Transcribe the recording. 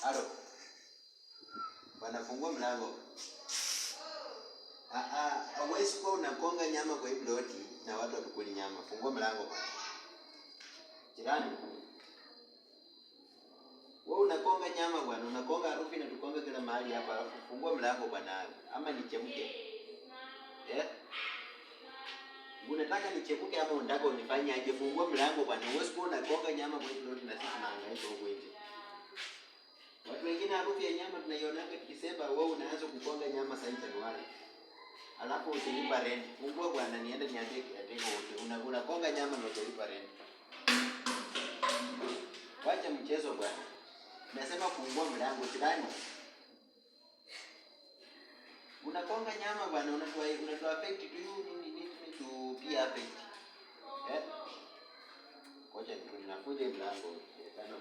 Halo. Bwana fungua mlango. Hauwezi kuwa unakonga nyama kwa hii ploti na watu watukuli nyama. Fungua mlango bwana. Jirani. Wewe unakonga nyama bwana, unakonga harufu na tukonga kila mahali hapa. Alafu fungua mlango bwana. Ama nichemke. Unataka nichepuke ama unataka unifanye aje? Fungua mlango bwana. Huwezi kuwa unakonga nyama kwa hii ploti na sisi tunahangaika huko nje. Watu wengine harufu ya nyama tunaionanga tukisema, wewe unaanza kukonga nyama sasa Januari. Alafu usilipa rent. Fungua bwana niende niandike wote. Unakonga nyama na usilipa rent. Wacha mchezo bwana. Nasema fungua mlango jirani. Unakonga nyama bwana, unatoa affect to you need to be affect. Ngoja ninafunge mlango. Tena